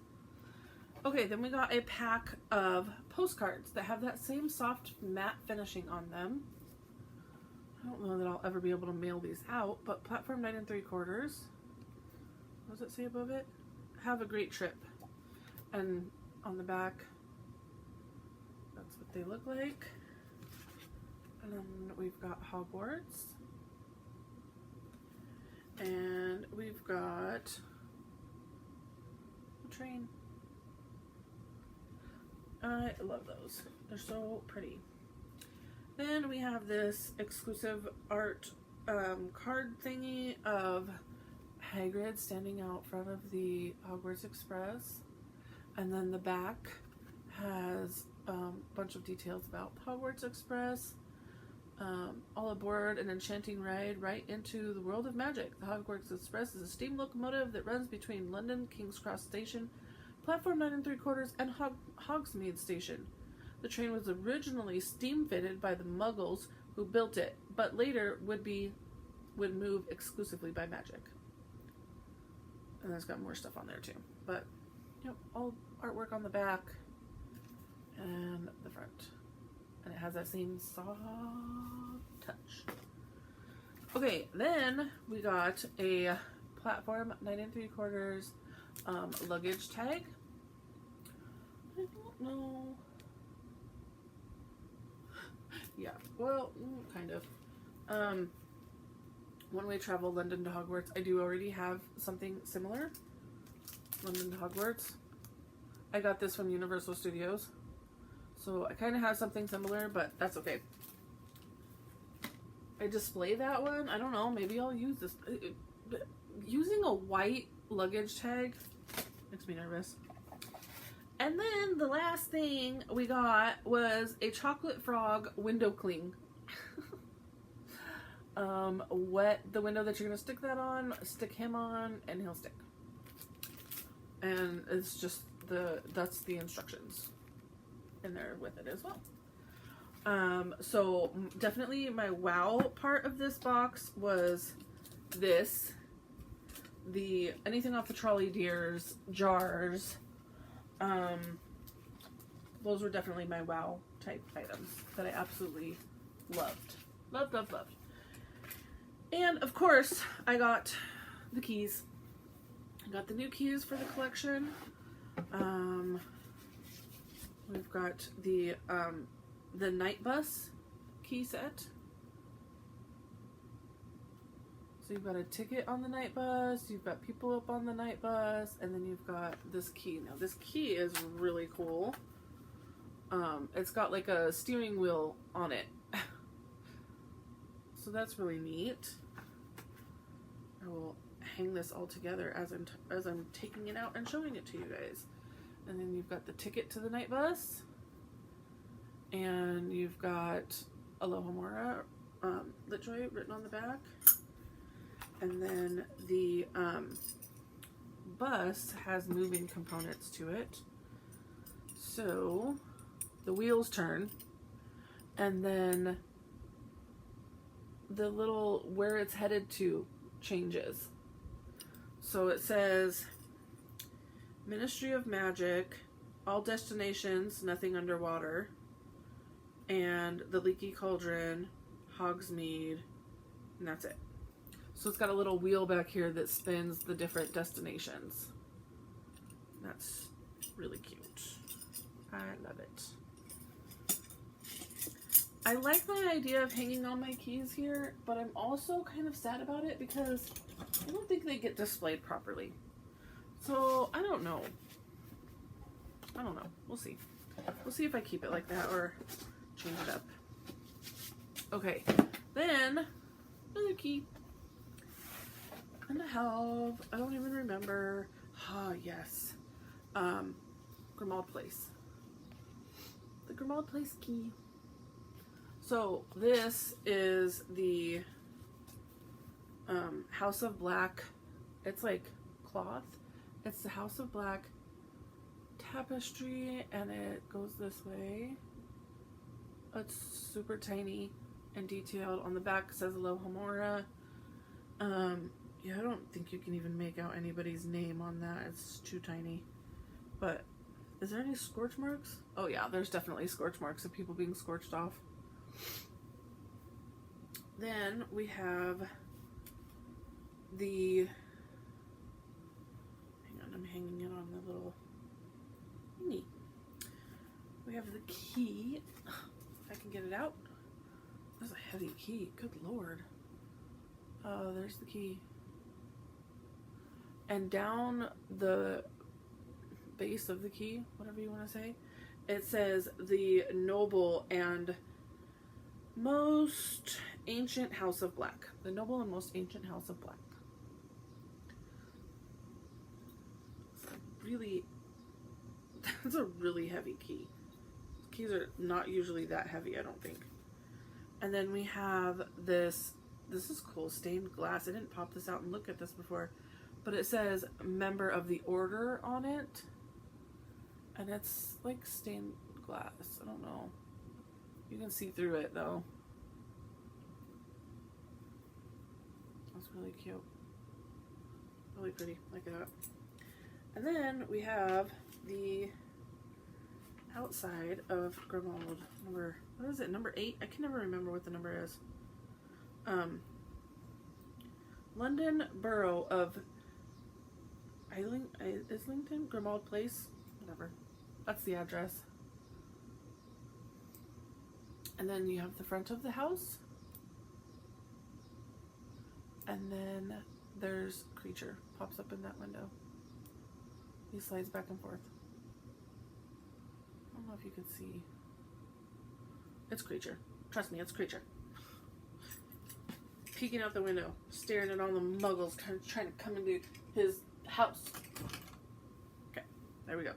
Okay, then we got a pack of postcards that have that same soft matte finishing on them. I don't know that I'll ever be able to mail these out, but Platform 9 3/4. What does it say above it? Have a great trip. And on the back, that's what they look like. And then we've got Hogwarts. And we've got a train. I love those. They're so pretty. Then we have this exclusive art card thingy of Hagrid standing out front of the Hogwarts Express. And then the back has a bunch of details about Hogwarts Express. All aboard an enchanting ride right into the world of magic. The Hogwarts Express is a steam locomotive that runs between London King's Cross Station, Platform 9 3/4, and Hogsmeade Station. The train was originally steam fitted by the Muggles who built it, but later would move exclusively by magic. And it's got more stuff on there too. But yep, all artwork on the back and the front. And it has that same soft touch. Okay, then we got a Platform 9 3/4 luggage tag. I don't know. Yeah, well, kind of. One-way travel London to Hogwarts. I do already have something similar. London to Hogwarts. I got this from Universal Studios. So I kind of have something similar, but that's okay. I display that one. I don't know. Maybe I'll use this. Using a white luggage tag makes me nervous. And then the last thing we got was a chocolate frog window cling. Wet the window that you're going to stick that on, stick him on, and he'll stick. And it's just that's the instructions in there with it as well. So definitely my wow part of this box was this. The anything off the Trolley Dears jars. Those were definitely my wow type items that I absolutely loved. Loved. And of course, I got the keys. I got the new keys for the collection. We've got the night bus key set. So you've got a ticket on the night bus, you've got people up on the night bus, and then you've got this key. Now this key is really cool. It's got like a steering wheel on it. So that's really neat. I will hang this all together as I'm taking it out and showing it to you guys. And then you've got the ticket to the night bus. And you've got Alohomora Litjoy written on the back. And then the bus has moving components to it. So the wheels turn. And then the little where it's headed to changes. So it says Ministry of Magic, all destinations, nothing underwater, and the Leaky Cauldron, Hogsmeade, and that's it. So it's got a little wheel back here that spins the different destinations. That's really cute. I love it. I like the idea of hanging all my keys here, but I'm also kind of sad about it because I don't think they get displayed properly. So, I don't know. We'll see. We'll see if I keep it like that or change it up. Okay, then another key. And I have, I don't even remember. Ah, yes. Grimmauld Place. The Grimmauld Place key. So this is the House of Black. It's like cloth. It's the House of Black tapestry, and it goes this way. It's super tiny and detailed. On the back it says Alohomora. Yeah, I don't think you can even make out anybody's name on that. It's too tiny. But is there any scorch marks? Oh yeah, there's definitely scorch marks of people being scorched off. Then we have the, hang on, I'm hanging it on the little thingy. We have the key, if I can get it out. That's a heavy key, good lord. Oh, there's the key. And down the base of the key, whatever you want to say, it says the noble and most ancient house of black. The noble and most ancient house of black. That's a really heavy key. Keys are not usually that heavy, I don't think. And then we have this is cool, stained glass. I didn't pop this out and look at this before, but it says member of the order on it. And it's like stained glass. I don't know. You can see through it though. That's really cute. Really pretty, like that. And then we have the outside of Grimald number, what is it, number 8? I can never remember what the number is. London Borough of Islington, Grimald Place, whatever. That's the address. And then you have the front of the house. And then there's Creature, pops up in that window. He slides back and forth. I don't know if you can see. It's Creature. Trust me, it's Creature. Peeking out the window, staring at all the muggles trying to come into his house. Okay, there we go.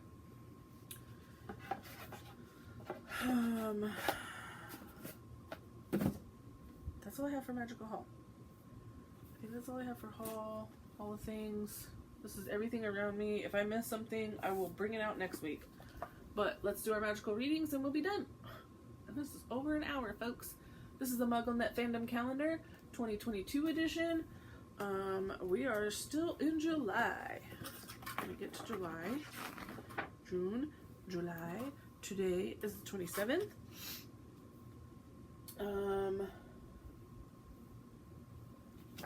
That's all I have for Magical Hall. I think that's all I have for Hall. All the things. This is everything around me. If I miss something, I will bring it out next week. But let's do our magical readings and we'll be done. And this is over an hour, folks. This is the MuggleNet Fandom Calendar 2022 edition. We are still in July. Let me get to July. June, July. Today is the 27th.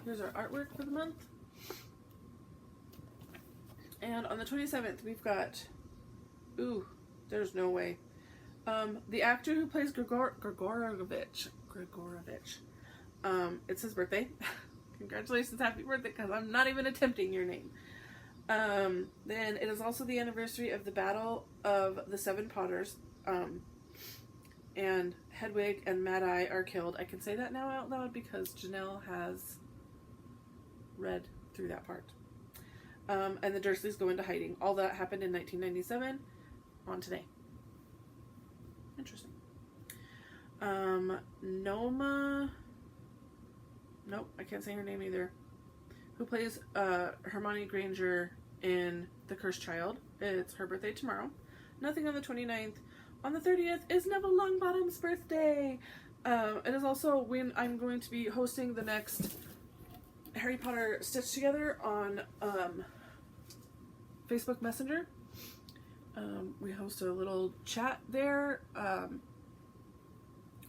Here's our artwork for the month. And on the 27th, we've got, ooh, there's no way. The actor who plays Grigorovich. It's his birthday. Congratulations, happy birthday, because I'm not even attempting your name. Then it is also the anniversary of the Battle of the Seven Potters. And Hedwig and Mad Eye are killed. I can say that now out loud because Janelle has read through that part. And the Dursleys go into hiding. All that happened in 1997 on today. Interesting. Noma, nope, I can't say her name either, who plays Hermione Granger in The Cursed Child. It's her birthday tomorrow. Nothing on the 29th. On the 30th is Neville Longbottom's birthday. It is also when I'm going to be hosting the next Harry Potter Stitched Together on Facebook Messenger. We host a little chat there.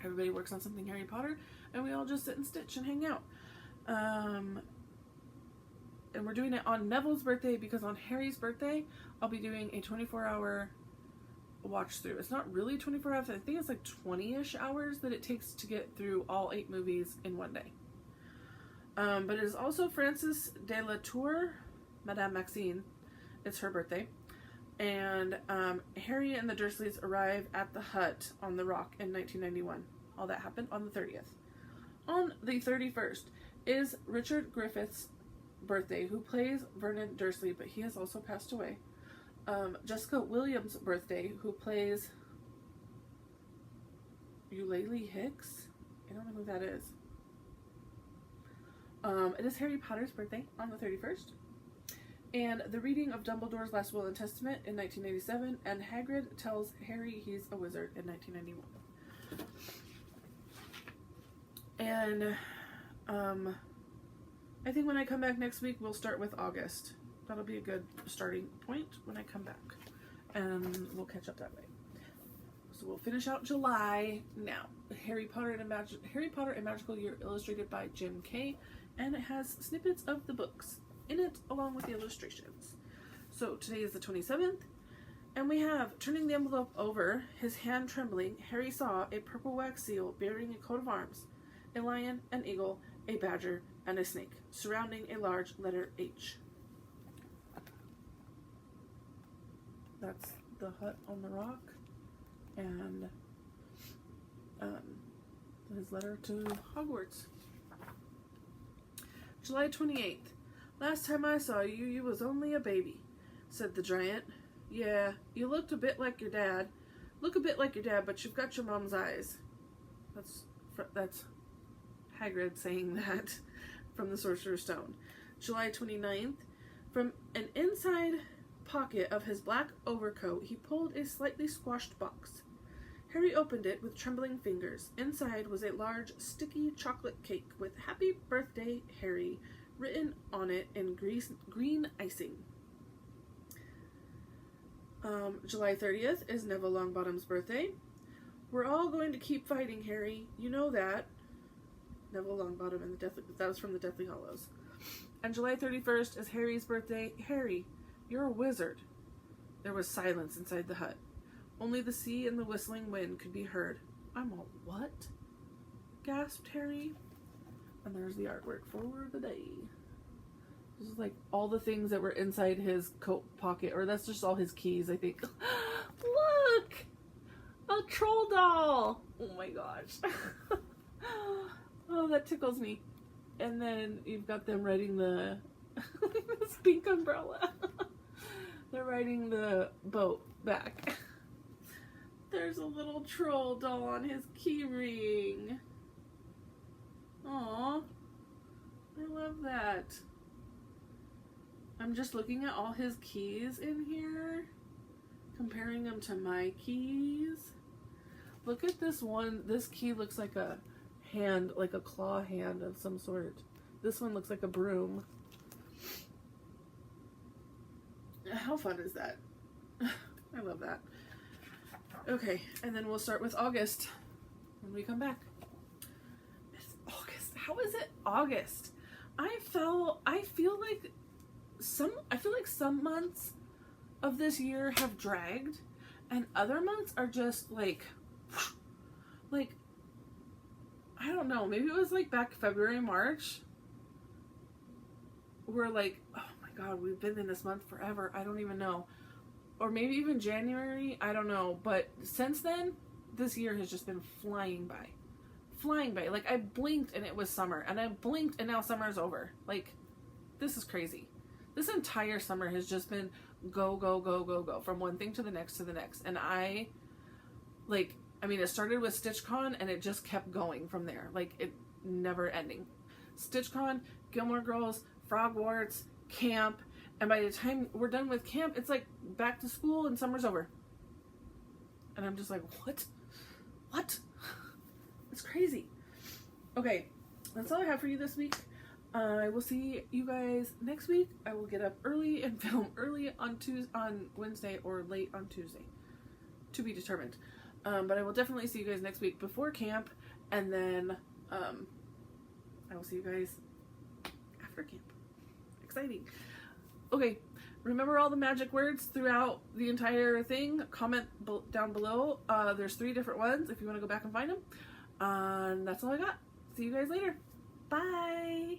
Everybody works on something Harry Potter, and we all just sit and stitch and hang out. And we're doing it on Neville's birthday because on Harry's birthday, I'll be doing a 24-hour watch through. It's not really 24 hours. I think it's like 20-ish hours that it takes to get through all 8 movies in one day. But it is also Frances de la Tour, Madame Maxine. It's her birthday. And Harry and the Dursleys arrive at the hut on the rock in 1991. All that happened on the 30th. On the 31st is Richard Griffith's birthday, who plays Vernon Dursley, but he has also passed away. Jessica Williams' birthday, who plays Eulalie Hicks. I don't know who that is. It is Harry Potter's birthday on the 31st. And the reading of Dumbledore's Last Will and Testament in 1997, and Hagrid tells Harry he's a wizard in 1991. And I think when I come back next week, we'll start with August. That'll be a good starting point when I come back, and we'll catch up that way. So we'll finish out July now. Harry Potter and Magical Year, illustrated by Jim Kay, and it has snippets of the books in it along with the illustrations. So today is the 27th, and we have, turning the envelope over, his hand trembling, Harry saw a purple wax seal bearing a coat of arms, a lion, an eagle, a badger, and a snake, surrounding a large letter H. That's the hut on the rock, and his letter to Hogwarts. July 28th. Last time I saw you, you was only a baby, said the giant. Yeah, you looked a bit like your dad. Look a bit like your dad, but you've got your mom's eyes. That's Hagrid saying that from the Sorcerer's Stone. July 29th. From an inside pocket of his black overcoat, he pulled a slightly squashed box. Harry opened it with trembling fingers. Inside was a large, sticky chocolate cake with Happy Birthday, Harry, written on it in green icing. July 30th is Neville Longbottom's birthday. We're all going to keep fighting, Harry. You know that. Neville Longbottom and that was from the Deathly Hallows. And July 31st is Harry's birthday. Harry, you're a wizard. There was silence inside the hut. Only the sea and the whistling wind could be heard. I'm a what? Gasped Harry. And there's the artwork for the day. This is like all the things that were inside his coat pocket, or that's just all his keys, I think. Look! A troll doll! Oh my gosh. Oh, that tickles me. And then you've got them riding the this pink umbrella. They're riding the boat back. There's a little troll doll on his key ring. Aww. I love that. I'm just looking at all his keys in here, comparing them to my keys. Look at this one. This key looks like a hand, like a claw hand of some sort. This one looks like a broom. How fun is that? I love that. Okay, and then we'll start with August when we come back. It's August. How is it August? I feel like some months of this year have dragged, and other months are just like I don't know, maybe it was like back February, March. We're like, oh my god, we've been in this month forever. I don't even know. Or maybe even January, I don't know. But since then, this year has just been flying by. Flying by. Like, I blinked and it was summer. And I blinked and now summer is over. Like, this is crazy. This entire summer has just been go, go, go, go, go. From one thing to the next to the next. And it started with StitchCon and it just kept going from there. Like, it never ending. StitchCon, Gilmore Girls, Frogwarts, camp. And by the time we're done with camp, it's like back to school and summer's over. And I'm just like, what? What? It's crazy. Okay, that's all I have for you this week. I will see you guys next week. I will get up early and film early on Wednesday or late on Tuesday. To be determined. But I will definitely see you guys next week before camp. And then I will see you guys after camp. Exciting. Okay, remember all the magic words throughout the entire thing. Comment down below. There's 3 different ones if you want to go back and find them. And that's all I got. See you guys later. Bye.